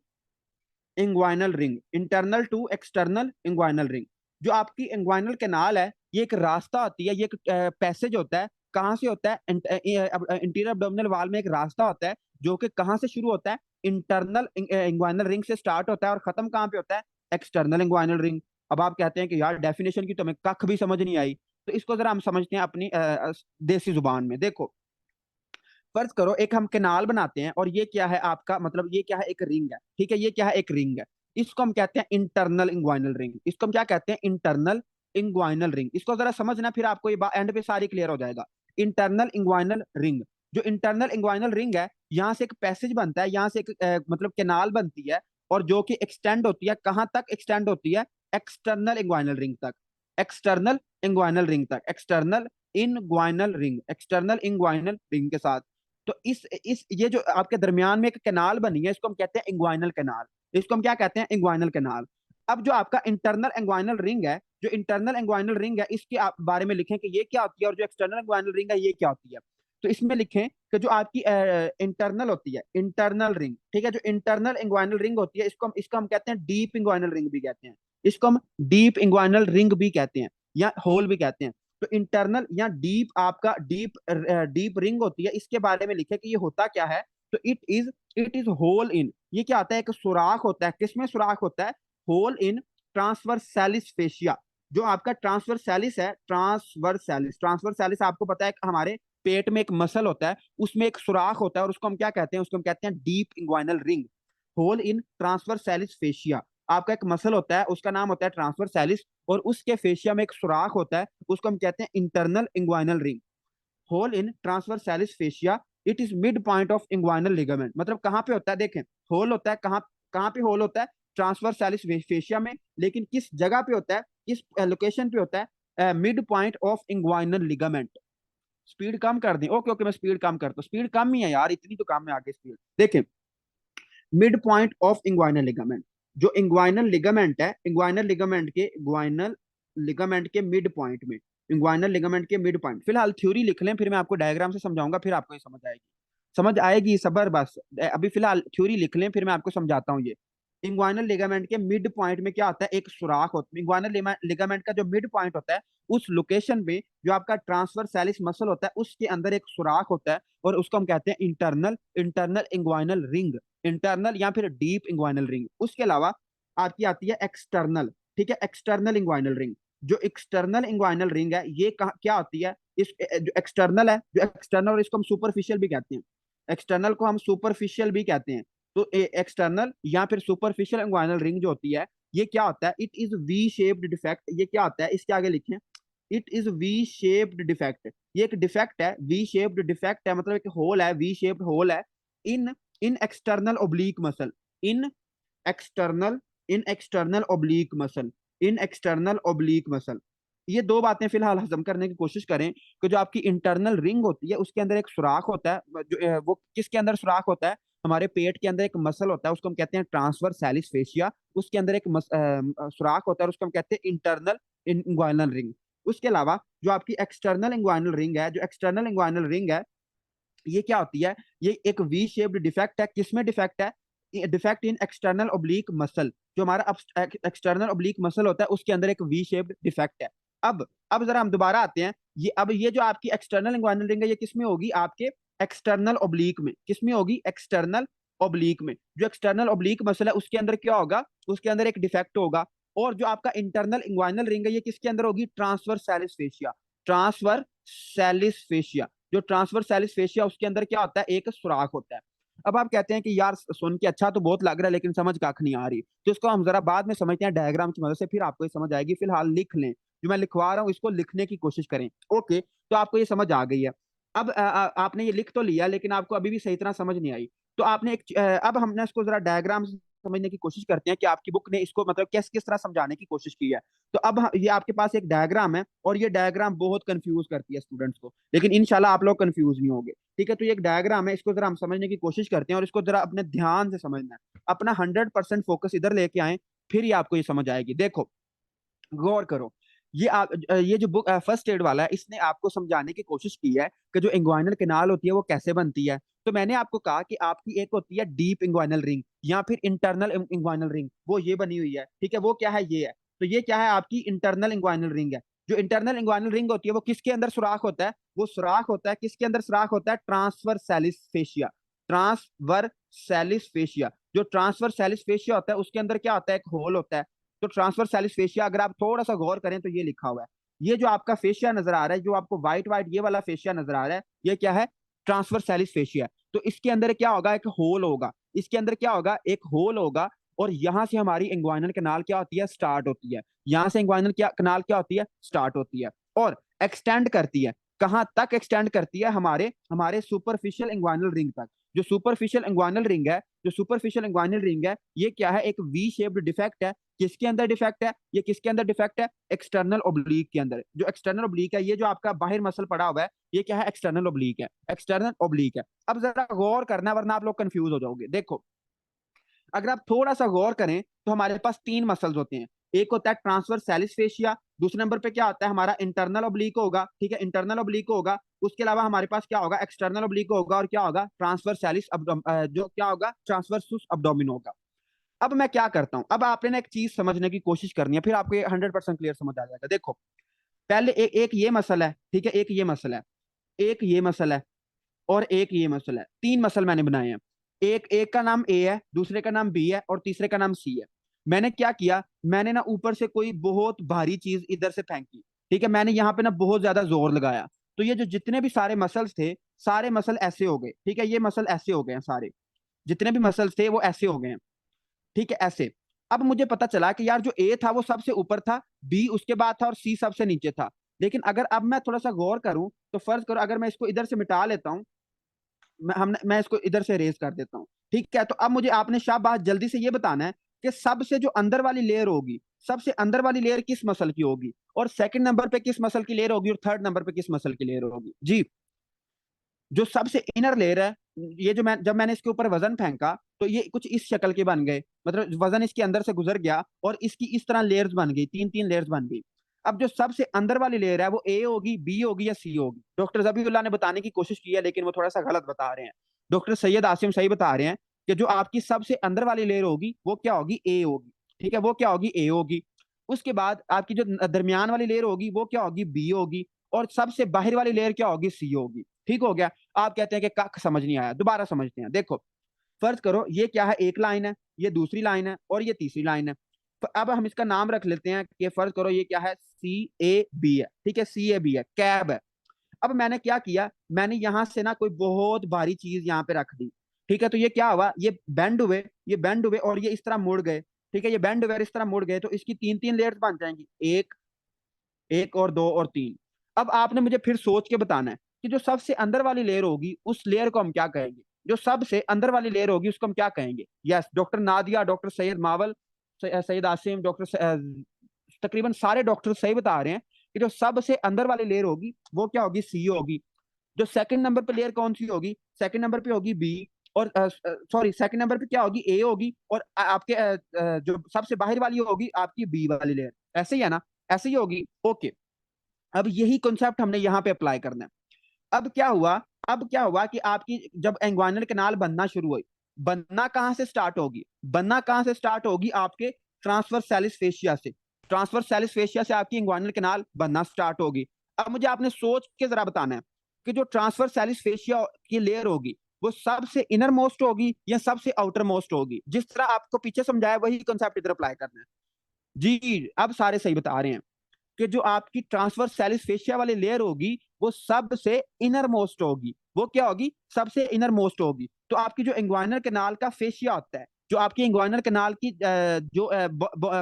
inguinal ring, internal to external inguinal ring. जो आपकी इंग्वाइनल कैनाल है ये एक रास्ता होती है, ये एक पैसेज होता है। कहाँ से होता है? इंटीरियर एब्डोमिनल वाल में एक रास्ता होता है जो कि कहाँ से शुरू होता है, इंटरनल इंग्वाइनल रिंग से स्टार्ट होता है और खत्म कहाँ पे होता है, एक्सटर्नल इंग्वाइनल रिंग। अब आप कहते हैं कि यार डेफिनेशन की तो हमें कख भी समझ नहीं आई, तो इसको जरा हम समझते हैं अपनी देसी जुबान में। देखो, फर्ज करो एक हम कैनाल बनाते हैं, और ये क्या है आपका, मतलब ये क्या है, एक रिंग है। ठीक है, ये क्या है, एक रिंग है। इसको हम कहते हैं इंटरनल इंग्वाइनल रिंग। इसको हम क्या कहते हैं, इंटरनल इंग्वाइनल रिंग। इसको जरा समझना, फिर आपको ये एंड पे सारी क्लियर हो जाएगा। इंटरनल इंग्वाइनल रिंग, जो इंटरनल इंग्वाइनल रिंग है, यहाँ से एक पैसेज बनता है, यहाँ से एक मतलब कैनाल बनती है, और जो कि एक्सटेंड होती है, कहाँ तक एक्सटेंड होती है, एक्सटर्नल इंग्वाइनल रिंग तक। एक्सटर्नल इंग्वाइनल रिंग तक, external inguinal ring, external inguinal ring के साथ। तो इस ये जो आपके दरमियान में एक कैनाल बनी है, इसको हम कहते हैं इंग्वाइनल कैनाल। इसको हम क्या कहते हैं, इंग्वाइनल कैनाल। अब जो आपका इंटरनल इंग्वाइनल रिंग है, जो इंटरनल इंग्वाइनल रिंग है, इसके आप बारे में लिखें कि ये क्या होती है, और जो एक्सटर्नल इंग्वाइनल रिंग है ये क्या होती है। तो इसमें लिखें कि जो आपकी इंटरनल होती है, इंटरनल रिंग, ठीक है, जो इंटरनल इंग्वाइनल रिंग होती है, इसको हम कहते हैं डीप इंग्वाइनल रिंग भी कहते हैं। इसको हम डीप इंग्वाइनल रिंग भी कहते हैं, या होल भी कहते हैं। तो इंटरनल या डीप, आपका डीप रिंग होती है, इसके बारे में लिखे कि ये होता क्या है। तो इट इज होल इन, ये क्या होता है, एक सुराख होता है। किसमें सुराख होता है, होल इन ट्रांसवर्सैलिस फेशिया। जो आपका ट्रांसवर्सैलिस है, ट्रांसवर्सैलिस आपको पता है हमारे पेट में एक मसल होता है, उसमें एक सुराख होता है, और उसको हम क्या कहते हैं, उसको हम कहते हैं deep inguinal ring, hole in transversalis fascia. आपका एक मसल होता है, उसका नाम होता है ट्रांसवर्सैलिस, और उसके फेशिया में एक सुराख होता है, उसको हम कहते हैं internal inguinal ring. Hole in transversalis fascia, it is mid point of inguinal ligament. मतलब कहाँ पे होता है, देखें, होल होता है, कहाँ कहाँ पे होल होता है, ट्रांसवर्सैलिस फेशिया में, लेकिन किस जगह पे होता है, किस लोकेशन पे होता है, mid point of inguinal ligament. Speed कम कर दें, ओके ओके, मैं स्पीड कम करता हूँ, स्पीड कम ही है यार, इतनी तो कम है आगे स्पीड। देखें, mid point of inguinal ligament. जो इंग्वाइनल लिगामेंट है, इंग्वाइनल लिगामेंट के मिड पॉइंट में, इंग्वाइनल लिगामेंट के मिड पॉइंट। फिलहाल थ्योरी लिख लें, फिर मैं आपको डायग्राम से समझाऊंगा, फिर आपको ये समझ आएगी, सबर बस। अभी फिलहाल थ्योरी लिख लें, फिर मैं आपको समझाता हूँ ये। इंग्वाइनल लिगामेंट के मिड पॉइंट में क्या होता है, एक सुराख होता है। इंग्वाइनल लिगामेंट का जो मिड पॉइंट होता है, उस लोकेशन में जो आपका ट्रांसवर्सैलिस मसल होता है, उसके अंदर एक सुराख होता है, और उसको हम कहते हैं इंटरनल इंग्वाइनल रिंग, इंटरनल या फिर डीप इंग्वाइनल रिंग। उसके अलावा आपकी आती है एक्सटर्नल, ठीक है, एक्सटर्नल इंग्वाइनल रिंग। जो एक्सटर्नल इंग्वाइनल रिंग है, ये क्या होती है, इस जो एक्सटर्नल है, जो एक्सटर्नल, और इसको हम सुपरफिशियल भी कहते हैं, एक्सटर्नल को हम सुपरफिशियल भी कहते हैं। तो एक्सटर्नल या फिर सुपरफिशियल इंग्वाइनल रिंग जो होती है, ये क्या होता है, it is V shaped defect. ये क्या होता है, इसके आगे लिखें, it is V shaped defect. ये एक डिफेक्ट है, वी शेप्ड डिफेक्ट है, मतलब एक होल है, वी शेप्ड होल है in in external oblique muscle, in external in external oblique muscle, in external oblique muscle. ये दो बातें फिलहाल हजम करने की कोशिश करें कि जो आपकी इंटरनल रिंग होती है उसके अंदर एक सुराख होता है, जो वो किसके अंदर सुराख होता है, हमारे पेट के अंदर एक मसल होता है, उसको हम कहते हैं ट्रांसवर्स सैलिस फेशिया। उसके अंदर एक सुराख होता है, उसको हम कहते हैं इंटरनल इंग्वाइनल रिंग। उसके अलावा जो आपकी एक्सटर्नल इंग्वाइनल रिंग है, जो एक्सटर्नल इंग्वाइनल रिंग है, ये क्या होती है, ये एक वी शेप्ड डिफेक्ट है। किसमें डिफेक्ट है? Defect in external oblique muscle. जो हमारा एक्सटर्नल ओब्लीक मसल होता है उसके अंदर एक वी शेप्ड डिफेक्ट है। अब जरा हम दोबारा आते हैं, ये जो आपकी एक्सटर्नल इंग्वाइनल रिंग है, ये किसमें होगी? आपके एक्सटर्नल ओब्लीक में। किसमें होगी? एक्सटर्नल ओब्लीक में। जो एक्सटर्नल ओब्लीक मसल है उसके अंदर क्या होगा? उसके अंदर एक डिफेक्ट होगा। और जो आपका इंटरनल इंग्वाइनल रिंग है, ये किसके अंदर होगी? Transverse सैलिस fascia. Transfer सैलिस fascia. जो ट्रांसफर सैलिस फेशिया, उसके अंदर क्या होता है? एक सुराख होता है। अब आप कहते हैं कि यार सुन के अच्छा तो बहुत लग रहा है लेकिन समझ कख नहीं आ रही, तो इसको हम जरा बाद में समझते हैं डायग्राम की मदद से, फिर आपको ये समझ आएगी। फिलहाल लिख लें, जो मैं लिखवा रहा हूँ इसको लिखने की कोशिश करें। ओके, तो आपको ये समझ आ गई है। अब आपने ये लिख तो लिया लेकिन आपको अभी भी सही तरह समझ नहीं आई। तो आपने अब हमने इसको जरा डायग्राम से समझने की कोशिश करते हैं कि आपकी बुक ने इसको मतलब किस किस तरह समझाने की कोशिश की है। तो अब ये आपके पास एक डायग्राम है और ये डायग्राम बहुत कंफ्यूज करती है स्टूडेंट्स को, लेकिन इंशाल्लाह आप लोग कंफ्यूज नहीं होंगे। ठीक है, तो ये एक डायग्राम है, इसको जरा हम समझने की कोशिश करते हैं और इसको जरा अपने ध्यान से समझना है, अपना 100% फोकस इधर लेके आए, फिर ही आपको ये समझ आएगी। देखो, गौर करो, ये जो बुक फर्स्ट एड वाला है, इसने आपको समझाने की कोशिश की है कि जो इंग्वाइनल कैनाल होती है वो कैसे बनती है। तो मैंने आपको कहा कि आपकी एक होती है डीप इंग्वाइनल रिंग या फिर इंटरनल इंग्वाइनल रिंग, वो ये बनी हुई है। ठीक है, वो क्या है? ये है। तो ये क्या है? आपकी इंटरनल इंग्वाइनल रिंग है। जो इंटरनल इंग्वाइनल रिंग होती है वो किसके अंदर सुराख होता है? वो सुराख होता है, किसके अंदर सुराख होता है? Transfer सैलिस fascia. ट्रांसवर सैलिस फेशिया। जो ट्रांसफर सैलिस फेशिया होता है उसके अंदर क्या होता है? एक होल होता है। तो ट्रांसफर सैलिस फेशिया, अगर आप थोड़ा सा गौर करें तो ये लिखा हुआ है। ये जो आपका फेशिया नजर आ रहा है, जो आपको व्हाइट व्हाइट ये वाला फेशिया नजर आ रहा है, ये क्या है? Transfer सैलिस fascia. तो इसके अंदर क्या होगा? एक होल होगा। इसके अंदर क्या होगा? एक होल होगा। और यहां से हमारी इंग्वाइनल कैनाल क्या होती है? स्टार्ट होती है। यहां से इंग्वाइनल क्या कैनाल क्या होती है? स्टार्ट होती है और एक्सटेंड करती है। कहां तक एक्सटेंड करती है? हमारे हमारे सुपरफिशियल इंग्वाइनल रिंग तक। जो सुपरफिशियल इंग्वाइनल रिंग है, जो सुपरफिशियल इंग्वाइनल रिंग है, ये क्या है? एक वी शेप्ड डिफेक्ट है। किसके अंदर डिफेक्ट है? ये किसके अंदर डिफेक्ट है? एक्सटर्नल ओब्लीक के अंदर। जो एक्सटर्नल ओब्लीक है, ये जो आपका बाहर मसल पड़ा हुआ है, ये क्या है? एक्सटर्नल ओब्लीक है। एक्सटर्नल ओब्लीक है। अब जरा गौर करना वरना आप लोग कंफ्यूज हो जाओगे। देखो, अगर आप थोड़ा सा गौर करें तो हमारे पास तीन मसल्स होते हैं। एक होता है ट्रांसफर सैलिस फेशिया। दूसरे नंबर पे क्या होता है? हमारा इंटरनल ओब्लीक होगा। ठीक है, इंटरनल ओब्लीक होगा। उसके अलावा हमारे पास क्या होगा? एक्सटर्नल ओब्लीक होगा। और क्या होगा? ट्रांसफर सैलिस जो क्या होगा? ट्रांसवर्सुस अब्डोमिन होगा। अब मैं क्या करता हूं, अब आपने ना एक चीज समझने की कोशिश करनी है, फिर आपको 100% क्लियर समझ आ जाएगा। देखो, पहले एक ये मसल है। ठीक है, एक ये मसल है, एक ये मसल है और एक ये मसल है। तीन मसल मैंने बनाए हैं। एक एक का नाम ए है, दूसरे का नाम बी है और तीसरे का नाम सी है। मैंने क्या किया? मैंने ना ऊपर से कोई बहुत भारी चीज इधर से फेंकी। ठीक है, मैंने यहाँ पे ना बहुत ज्यादा जोर लगाया। तो ये जो जितने भी सारे मसल्स थे, सारे मसल ऐसे हो गए। ठीक है, ये मसल ऐसे हो गए हैं सारे। जितने भी मसल्स थे वो ऐसे हो गए हैं। ठीक है, ऐसे। अब मुझे पता चला कि यार जो ए था वो सबसे ऊपर था, बी उसके बाद था और सी सबसे नीचे था। लेकिन अगर अब मैं थोड़ा सा गौर करूं तो फर्ज करो अगर मैं इसको इधर से मिटा लेता हूं, मैं इसको इधर से रेज कर देता हूँ। ठीक है, तो अब मुझे आपने शाबाश जल्दी से ये बताना है कि सबसे जो अंदर वाली लेयर होगी, सबसे अंदर वाली लेयर किस मसल की होगी, और सेकंड नंबर पे किस मसल की लेयर होगी, और थर्ड नंबर पे किस मसल की लेयर होगी? जी, जो सबसे इनर लेयर है, ये जो मैं जब मैंने इसके ऊपर वजन फेंका तो ये कुछ इस शक्ल के बन गए, मतलब वजन इसके अंदर से गुजर गया और इसकी इस तरह लेयर्स बन गई, तीन तीन लेयर्स बन गई। अब जो सबसे अंदर वाली लेयर है वो ए होगी, बी होगी या सी होगी? डॉक्टर जबीउल्लाह ने बताने की कोशिश की है लेकिन वो थोड़ा सा गलत बता रहे हैं। डॉक्टर सैयद आसिम सही बता रहे हैं कि जो आपकी सबसे अंदर वाली लेयर होगी वो क्या होगी? ए होगी। ठीक है, वो क्या होगी? ए होगी। उसके बाद आपकी जो दरमियान वाली लेयर होगी वो क्या होगी? बी होगी। और सबसे बाहर वाली लेयर क्या होगी? सी होगी। ठीक हो गया? आप कहते हैं कि कख समझ नहीं आया, दोबारा समझते हैं। देखो, फर्ज करो ये क्या है? एक लाइन है, ये दूसरी लाइन है और ये तीसरी लाइन है। तो अब हम इसका नाम रख लेते हैं कि फर्ज करो ये क्या है? सी ए बी है। ठीक है, सी ए बी है, कैब है। अब मैंने क्या किया? मैंने यहां से ना कोई बहुत भारी चीज यहाँ पे रख दी। ठीक है, तो ये क्या हुआ? ये बेंड हुए, ये बेंड हुए और ये इस तरह मुड़ गए। ठीक है, ये बेंड हुए और इस तरह मुड़ गए, तो इसकी तीन तीन लेयर्स बन जाएंगी। एक, एक और दो और तीन। अब आपने मुझे फिर सोच के बताना है कि जो सबसे अंदर वाली लेयर होगी उस लेयर को हम क्या कहेंगे, जो सबसे अंदर वाली लेयर होगी उसको हम क्या कहेंगे। Yes, doctor Nadia, doctor Syed Mawal, Syed Asim, तकरीबन सारे डॉक्टर सही बता रहे हैं कि जो सबसे अंदर वाली लेयर होगी वो क्या होगी, सी होगी। जो सेकंड नंबर पे लेयर कौन सी होगी, सेकंड नंबर पे होगी बी, और सॉरी सेकंड नंबर पे क्या होगी, ए होगी, और आपके जो सबसे बाहर वाली होगी आपकी बी वाली लेयर। ऐसे ही है ना, ऐसे ही होगी। ओके, अब यही कॉन्सेप्ट हमने यहाँ पे अप्लाई करना है। अब क्या हुआ, अब क्या हुआ कि आपकी जब एंग्वाइनल कैनाल बनना शुरू हुई, बनना कहां से स्टार्ट होगी, बनना कहां से स्टार्ट होगी, आपके ट्रांसवर्स सैलिस फेशिया से। ट्रांसवर्स सैलिस फेशिया से आपकी एंग्वाइनल कैनाल बनना स्टार्ट होगी। अब मुझे आपने सोच के जरा बताना है कि जो ट्रांसवर्स सैलिस फेशिया की लेयर होगी वो सबसे इनर मोस्ट होगी या सबसे आउटर मोस्ट होगी। जिस तरह आपको पीछे समझाया वही कॉन्सेप्ट इधर अप्लाई करना है। जी, अब सारे सही बता रहे हैं कि जो आपकी ट्रांसवर्स सैलिस फेशिया वाली लेयर होगी वो सबसे इनर मोस्ट होगी। वो क्या होगी, सबसे इनर मोस्ट होगी। तो आपकी जो इंग्वाइनल कैनाल का फेशिया होता है, जो आपकी इंग्वाइनल कैनाल की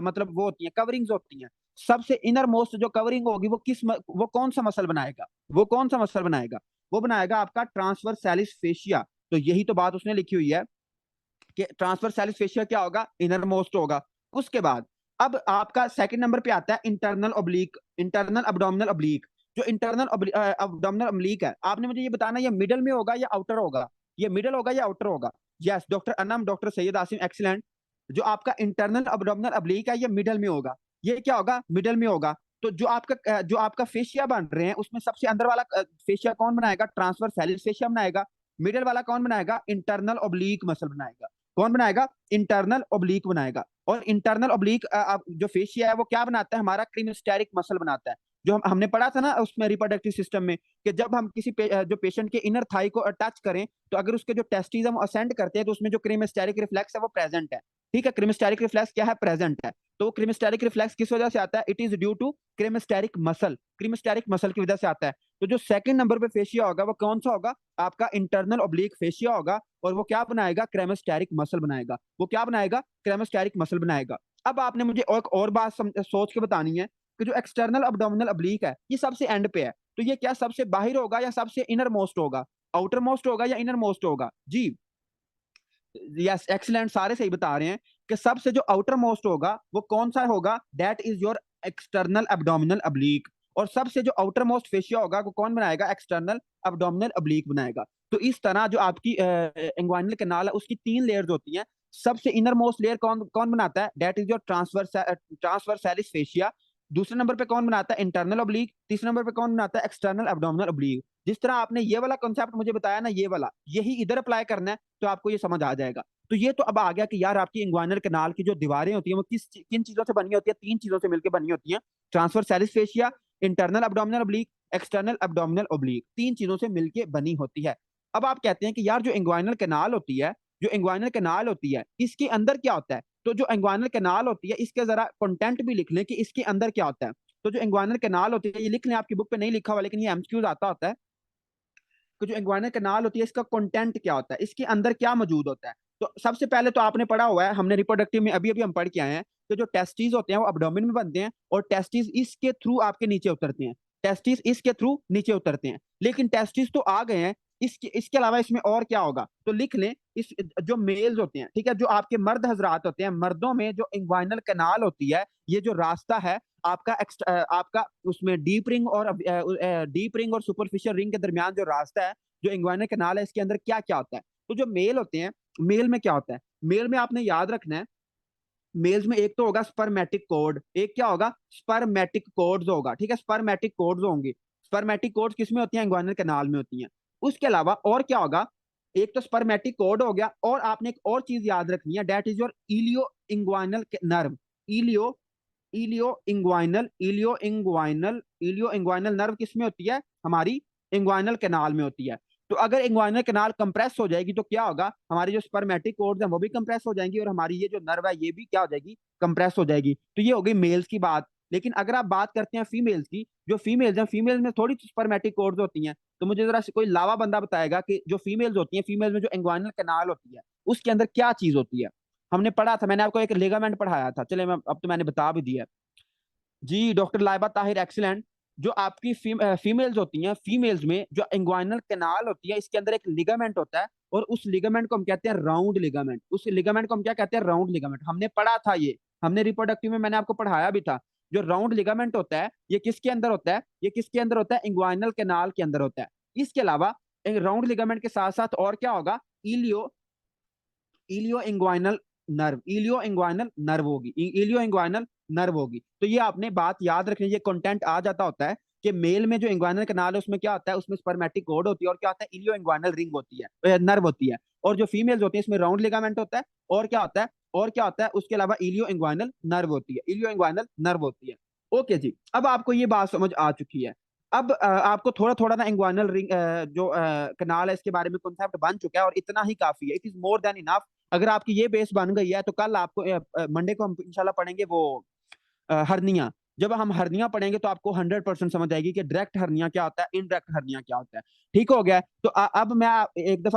मतलब वो होती है कवरिंग्स होती हैं, सबसे इनर मोस्ट जो कवरिंग होगी वो वो कौन सा मसल बनाएगा, वो कौन सा मसल बनाएगा, वो बनाएगा आपका ट्रांसवर्स सैलिस फेशिया। तो यही तो बात उसने लिखी हुई है कि ट्रांसफर सैलिस फेशिया क्या होगा, इनर मोस्ट होगा। उसके बाद अब आपका सेकंड नंबर पे आता है internal oblique, internal abdominal oblique. जो इंटरनल अब्डोमिनल ओब्लिक है, आपने मुझे ये बताना ये मिडल में होगा या आउटर होगा, ये मिडल होगा या आउटर होगा। Yes doctor Anam, doctor Syed Asim, excellent. जो आपका इंटरनल अब्डोमिनल ओब्लिक है ये मिडल में होगा। ये क्या होगा, मिडल में होगा। तो जो आपका फेशिया बन रहे हैं उसमें सबसे अंदर वाला फेशिया कौन बनाएगा, ट्रांसफर सैलिस फेशिया बनाएगा। मिडल वाला कौन बनाएगा, इंटरनल ओब्लिक मसल बनाएगा। कौन बनाएगा, इंटरनल ओब्लिक बनाएगा। और इंटरनल ओब्लिक जो फेशिया है वो क्या बनाता है, हमारा क्रीमस्टेरिक मसल बनाता है। जो हमने पढ़ा था ना उसमें रिप्रोडक्टिव सिस्टम में कि जब हम किसी जो पेशेंट के इनर थाई को टच करें तो अगर उसके जो टेस्टिस हम असेंड करते हैं तो उसमें जो क्रीमस्टेरिक रिफ्लेक्स है वो प्रेजेंट है। ठीक है, क्रीमस्टेरिक रिफ्लेक्स क्या है, प्रेजेंट है। तो क्रीमस्टेरिक रिफ्लेक्स किस वजह से आता है, it is due to cremasteric muscle, cremasteric muscle की वजह से आता है। तो जो सेकंड नंबर पे फेशिया होगा वो कौन सा होगा, आपका इंटरनल ओब्लिक फेशिया होगा। और वो क्या बनाएगा, क्रेमस्टेरिक मसल बनाएगा। वो क्या बनाएगा, क्रेमस्टेरिक मसल बनाएगा। अब आपने मुझे और बात सोच के बतानी है कि जो एक्सटर्नल अब्डोमिनल ओब्लिक है ये सबसे एंड पे है। तो ये क्या सबसे बाहर होगा या सबसे इनर मोस्ट होगा, आउटर मोस्ट होगा या इनर मोस्ट होगा। जी, यस एक्सीलेंट, सारे सही बता रहे हैं कि सबसे जो आउटर मोस्ट होगा वो कौन सा होगा, that is your external abdominal oblique. और सबसे जो आउटर मोस्ट फेशिया होगा वो कौन बनाएगा, एक्सटर्नल अब्डोमिनल ओब्लिक बनाएगा। तो इस तरह जो आपकी इंग्वाइनल कैनाल है उसकी तीन लेयर्स होती हैं। सबसे इनर मोस्ट लेयर कौन कौन बनाता है, that is your transversalis fascia. दूसरे नंबर पे कौन बनाता है, इंटरनल ओब्लिक। तीसरे नंबर पे कौन बनाता है, एक्सटर्नल अब्डोमिनल ओब्लिक। जिस तरह आपने ये वाला कॉन्सेप्ट मुझे बताया ना, ये वाला यही इधर अप्लाई करना है तो आपको ये समझ आ जाएगा। तो ये तो अब आ गया कि यार आपकी इंग्वाइनल कैनाल की जो दीवारें होती हैं वो किन चीजों से बनी होती है, तीन चीजों से मिलकर बनी होती हैं। Transversalis fascia, internal abdominal oblique, external abdominal oblique, तीन चीजों से मिलकर बनी होती है। अब आप कहते हैं कि यार जो इंग्वाइनल कैनाल होती है, जो इंग्वाइनल कैनाल होती है इसके अंदर क्या होता है। तो जो इंग्वाइनल कैनाल होती है इसके जरा कंटेंट भी लिख लें कि इसके अंदर क्या होता है। तो जो इंग्वाइनल कैनाल होती है ये लिख लें, आपकी बुक पे नहीं लिखा हुआ लेकिन ये एमसीक्यूज आता होता है कि जो इंग्वाइनल कैनाल होती है इसका कंटेंट क्या होता है, इसके अंदर क्या मौजूद होता है। तो सबसे पहले तो आपने पढ़ा हुआ है, हमने रिप्रोडक्टिव में अभी अभी हम पढ़ के आए हैं कि जो टेस्टिस होते हैं वो अब्डोमेन में बनते हैं और टेस्टिस इसके थ्रू आपके नीचे उतरते हैं। टेस्टिस इसके थ्रू नीचे उतरते हैं, लेकिन टेस्टिस तो आ गए हैं, इसके अलावा इसमें और क्या होगा। तो लिख लें, इस जो मेल्स होते हैं, ठीक है, जो आपके मर्द हजरात होते हैं, मर्दों में जो इंग्वाइनल कैनाल होती है, ये जो रास्ता है आपका उसमें डीप रिंग और सुपरफिशियल रिंग के दरमियान जो रास्ता है, जो इंग्वाइनल कैनाल है, इसके अंदर क्या क्या होता है। तो जो मेल होते हैं, मेल में क्या होता है, मेल में आपने याद रखना है, मेल्स में एक तो होगा स्पर्मेटिक कोड, एक क्या होगा, स्पर्मेटिक कोड्स होगा। ठीक है, स्पर्मेटिक कोड्स होंगे। स्पर्मेटिक कोड्स किसमें होती हैं, इंग्वाइनल कैनाल में होती हैं। उसके अलावा और क्या होगा, एक तो स्पर्मेटिक कोड हो गया, और आपने एक और चीज याद रखनी है, that is your ilio inguinal nerve. Ilio ilio inguinal nerve किसमें होती है, हमारी इंग्वाइनल कैनाल में होती है। तो अगर इंग्वाइनल कैनाल कंप्रेस हो जाएगी तो क्या होगा, हमारी जो स्पर्मेटिक कोड्स हैं वो भी कंप्रेस हो जाएंगी और हमारी ये जो नर्व है ये भी क्या हो जाएगी, कंप्रेस हो जाएगी। तो ये हो गई मेल्स की बात। लेकिन अगर आप बात करते हैं फीमेल्स की, जो फीमेल्स हैं, फीमेल्स में थोड़ी स्पर्मेटिक कोड्स होती हैं। तो मुझे जरा कोई लावा बंदा बताएगा कि जो फीमेल्स होती हैं, फीमेल्स में जो इंग्वाइनल कैनाल होती है उसके अंदर क्या चीज होती है। हमने पढ़ा था, मैंने आपको एक लिगामेंट पढ़ाया था, चले मैं अब तो मैंने बता भी दिया। जी डॉक्टर लाइबा ताहिर, एक्सीलेंट। जो आपकी फीमेल्स होती हैं, फीमेल्स में जो इंग्वाइनल कैनाल होती है, इसके अंदर एक लिगामेंट होता है, और उस लिगामेंट को हम कहते हैं राउंड लिगामेंट। उस लिगामेंट को हम क्या कहते हैं? Round ligament. हमने पढ़ा था ये, हमने रिप्रोडक्टिव में मैंने आपको पढ़ाया भी था। जो राउंड लिगामेंट होता है, ये किसके अंदर होता है? ये किसके अंदर होता है? इंग्वाइनल कैनाल के अंदर होता है। इसके अलावा राउंड लिगामेंट के साथ साथ और क्या होगा? इलियो ilio inguinal nerve, इलियो inguinal nerve होगी, इलियो इंग्वाइनल नर्व होगी। तो ये आपने बात याद रखनी, ये कंटेंट आ जाता होता है कि मेल में जो इंग्वाइनल कैनाल है उसमें क्या होता है? उसमें स्पर्मेटिक कॉर्ड होती है, और क्या होता है? इलियो इंग्वाइनल रिंग होती है, नर्व होती है। और जो फीमेल्स होती है इसमें राउंड लिगामेंट होता है, और क्या होता है? और क्या होता है उसके अलावा? इलियो इंग्वाइनल नर्व होती है, इलियो इंग्वाइनल नर्व होती है। ओके जी, अब आपको ये बात समझ आ चुकी है। अब आपको थोड़ा थोड़ा ना इंग्वाइनल रिंग जो कनाल है इसके बारे में कॉन्सेप्ट बन चुका है, और इतना ही काफी है। It is more than enough. अगर आपकी ये बेस बन गई है तो कल आपको मंडे को हम इंशाल्लाह पढ़ेंगे वो हर्निया। जब हम हर्निया पढ़ेंगे तो आपको 100% समझ आएगी कि डायरेक्ट हर्निया क्या होता है, इनडायरेक्ट हर्निया क्या होता है। ठीक हो गया? तो अब मैं एक दफा